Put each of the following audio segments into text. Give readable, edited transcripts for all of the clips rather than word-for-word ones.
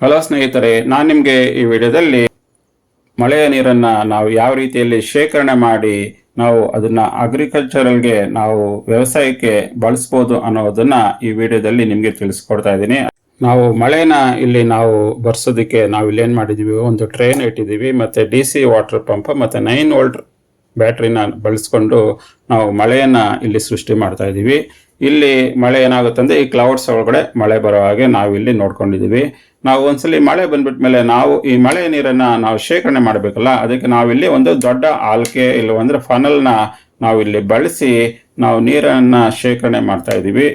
Hello ಸ್ನೇಹಿತರೆ, ನಾನು ನಿಮಗೆ ಈ ವಿಡಿಯೋದಲ್ಲಿ ಮಳೆಯ ನೀರನ್ನು ನಾವು ಯಾವ ರೀತಿಯಲ್ಲಿ ಶೇಖರಣೆ ಮಾಡಿ ನಾವು ಅದನ್ನು ಅಗ್ರಿಕಲ್ಚರಲ್ಗೆ ನಾವು ವ್ಯವಸಾಯಕ್ಕೆ ಬಳಸ್ಬೋದು ಅನ್ನೋದನ್ನು ಈ ವಿಡಿಯೋದಲ್ಲಿ ನಿಮಗೆ ತಿಳಿಸ್ಕೊಡ್ತಾ ಇದ್ದೀನಿ. ನಾವು ಮಳೆನ ಇಲ್ಲಿ ನಾವು ಬರ್ಸೋದಕ್ಕೆ ನಾವು ಇಲ್ಲೇನು ಮಾಡಿದ್ದೀವಿ, ಒಂದು ಟ್ರೈನ್ ಇಟ್ಟಿದ್ದೀವಿ ಮತ್ತು DC ವಾಟರ್ ಪಂಪ್ ಮತ್ತು 9 ವೋಲ್ಟ್ ಬ್ಯಾಟ್ರಿನ ಬಳಸ್ಕೊಂಡು ನಾವು ಮಳೆಯನ್ನು ಇಲ್ಲಿ ಸೃಷ್ಟಿ ಮಾಡ್ತಾ ಇದ್ದೀವಿ. ಇಲ್ಲಿ ಮಳೆ ಏನಾಗುತ್ತೆ ಅಂದರೆ ಈ ಕ್ಲೌಡ್ಸ್ ಒಳಗಡೆ ಮಳೆ ಬರೋ ಹಾಗೆ ನಾವು ಇಲ್ಲಿ ನೋಡ್ಕೊಂಡಿದ್ದೀವಿ. ನಾವು ಒಂದ್ಸಲಿ ಮಳೆ ಬಂದ್ಬಿಟ್ಟ ಮೇಲೆ ನಾವು ಈ ಮಳೆ ನೀರನ್ನು ನಾವು ಶೇಖರಣೆ ಮಾಡಬೇಕಲ್ಲ, ಅದಕ್ಕೆ ನಾವಿಲ್ಲಿ ಒಂದು ದೊಡ್ಡ ಆಲ್ಕೆ ಇಲ್ಲ ಅಂದರೆ ಫನಲ್ನ ನಾವಿಲ್ಲಿ ಬಳಸಿ ನಾವು ನೀರನ್ನು ಶೇಖರಣೆ ಮಾಡ್ತಾ ಇದ್ದೀವಿ.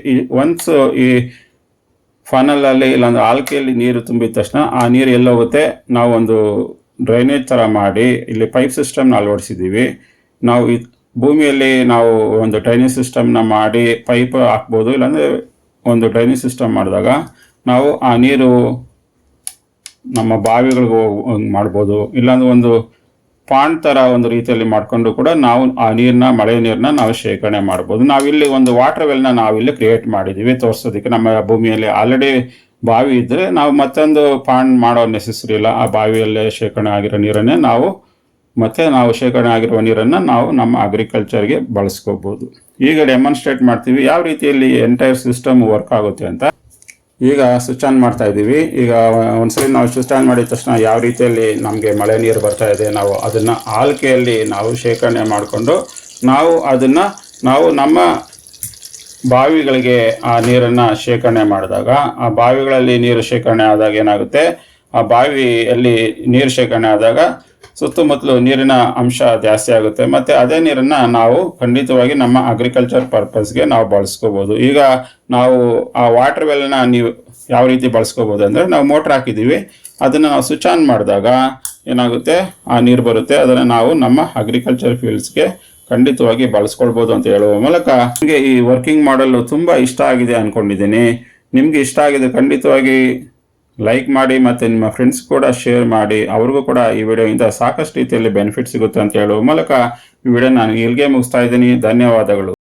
ಒನ್ಸ್ ಈ ಫನಲಲ್ಲಿ ಇಲ್ಲಾಂದ್ರೆ ಆಲ್ಕೆಯಲ್ಲಿ ನೀರು ತುಂಬಿದ ತಕ್ಷಣ ಆ ನೀರು ಎಲ್ಲೋಗುತ್ತೆ, ನಾವು ಒಂದು ಡ್ರೈನೇಜ್ ಥರ ಮಾಡಿ ಇಲ್ಲಿ ಪೈಪ್ ಸಿಸ್ಟಮ್ನ ಅಳವಡಿಸಿದ್ದೀವಿ. ನಾವು ಭೂಮಿಯಲ್ಲಿ ನಾವು ಒಂದು ಡ್ರೈನೇಜ್ ಸಿಸ್ಟಮ್ನ ಮಾಡಿ ಪೈಪ್ ಹಾಕ್ಬೋದು, ಇಲ್ಲಾಂದರೆ ಒಂದು ಡ್ರೈನೇಜ್ ಸಿಸ್ಟಮ್ ಮಾಡಿದಾಗ ನಾವು ಆ ನೀರು ನಮ್ಮ ಬಾವಿಗಳಿಗೂ ಮಾಡ್ಬೋದು, ಇಲ್ಲಾಂದ್ರೆ ಒಂದು ಪಾಂಡ್ ಥರ ಒಂದು ರೀತಿಯಲ್ಲಿ ಮಾಡಿಕೊಂಡು ಕೂಡ ನಾವು ಆ ನೀರನ್ನ ಮಳೆ ನೀರನ್ನ ನಾವು ಶೇಖರಣೆ ಮಾಡ್ಬೋದು. ನಾವಿಲ್ಲಿ ಒಂದು ವಾಟರ್ ವೆಲ್ನ ನಾವಿಲ್ಲಿ ಕ್ರಿಯೇಟ್ ಮಾಡಿದ್ದೀವಿ ತೋರಿಸೋದಕ್ಕೆ. ನಮ್ಮ ಭೂಮಿಯಲ್ಲಿ ಆಲ್ರೆಡಿ ಬಾವಿ ಇದ್ದರೆ ನಾವು ಮತ್ತೊಂದು ಪಾಂಡ್ ಮಾಡೋ ನೆಸೆಸರಿ ಇಲ್ಲ. ಆ ಬಾವಿಯಲ್ಲೇ ಶೇಖರಣೆ ಆಗಿರೋ ನೀರನ್ನೇ ನಾವು ನಾವು ಶೇಖರಣೆ ಆಗಿರುವ ನೀರನ್ನು ನಾವು ನಮ್ಮ ಅಗ್ರಿಕಲ್ಚರ್ಗೆ ಬಳಸ್ಕೋಬೋದು. ಈಗ ಡೆಮಾನ್ಸ್ಟ್ರೇಟ್ ಮಾಡ್ತೀವಿ ಯಾವ ರೀತಿಯಲ್ಲಿ ಎಂಟೈರ್ ಸಿಸ್ಟಮ್ ವರ್ಕ್ ಆಗುತ್ತೆ ಅಂತ. ಈಗ ಸ್ವಿಚ್ ಆನ್ ಮಾಡ್ತಾ ಇದ್ದೀವಿ. ಈಗ ಒಂದ್ಸಲಿ ನಾವು ಸ್ವಿಚ್ ಆನ್ ಮಾಡಿದ ತಕ್ಷಣ ಯಾವ ರೀತಿಯಲ್ಲಿ ನಮಗೆ ಮಳೆ ನೀರು ಬರ್ತಾ ಇದೆ, ನಾವು ಅದನ್ನು ಆಲ್ಕೆಯಲ್ಲಿ ನಾವು ಶೇಖರಣೆ ಮಾಡಿಕೊಂಡು ನಾವು ಅದನ್ನು ನಮ್ಮ ಬಾವಿಗಳಿಗೆ ಆ ನೀರನ್ನು ಶೇಖರಣೆ ಮಾಡಿದಾಗ, ಆ ಬಾವಿಗಳಲ್ಲಿ ನೀರು ಶೇಖರಣೆ ಆದಾಗ ಏನಾಗುತ್ತೆ, ಆ ಬಾವಿಯಲ್ಲಿ ನೀರು ಶೇಖರಣೆ ಆದಾಗ ಸುತ್ತಮುತ್ತಲು ನೀರಿನ ಅಂಶ ಜಾಸ್ತಿ ಆಗುತ್ತೆ. ಮತ್ತು ಅದೇ ನೀರನ್ನು ನಾವು ಖಂಡಿತವಾಗಿ ನಮ್ಮ ಅಗ್ರಿಕಲ್ಚರ್ ಪರ್ಪಸ್ಗೆ ನಾವು ಬಳಸ್ಕೋಬೋದು. ಈಗ ನಾವು ಆ ವಾಟರ್ ವೆಲ್ನ ನೀವು ಯಾವ ರೀತಿ ಬಳಸ್ಕೋಬೋದು ಅಂದರೆ, ನಾವು ಮೋಟ್ರ್ ಹಾಕಿದ್ದೀವಿ, ಅದನ್ನು ನಾವು ಸ್ವಿಚ್ ಆನ್ ಮಾಡಿದಾಗ ಏನಾಗುತ್ತೆ, ಆ ನೀರು ಬರುತ್ತೆ. ಅದನ್ನು ನಾವು ನಮ್ಮ ಅಗ್ರಿಕಲ್ಚರ್ ಫೀಲ್ಡ್ಸ್ಗೆ ಖಂಡಿತವಾಗಿ ಬಳಸ್ಕೊಳ್ಬೋದು ಅಂತ ಹೇಳುವ ಮೂಲಕ ನಿಮಗೆ ಈ ವರ್ಕಿಂಗ್ ಮಾಡಲು ತುಂಬ ಇಷ್ಟ ಆಗಿದೆ ಅಂದ್ಕೊಂಡಿದ್ದೀನಿ. ನಿಮಗೆ ಇಷ್ಟ ಆಗಿದೆ ಖಂಡಿತವಾಗಿ ಲೈಕ್ ಮಾಡಿ ಮತ್ತು ನಿಮ್ಮ ಫ್ರೆಂಡ್ಸ್ ಕೂಡ ಶೇರ್ ಮಾಡಿ, ಅವ್ರಿಗೂ ಕೂಡ ಈ ವಿಡಿಯೋಯಿಂದ ಸಾಕಷ್ಟು ರೀತಿಯಲ್ಲಿ ಬೆನಿಫಿಟ್ ಸಿಗುತ್ತೆ ಅಂತ ಹೇಳುವ ಮೂಲಕ ಈ ವಿಡಿಯೋ ನಾನು ಇಲ್ಲಿಗೆ ಮುಗಿಸ್ತಾ ಇದ್ದೀನಿ. ಧನ್ಯವಾದಗಳು.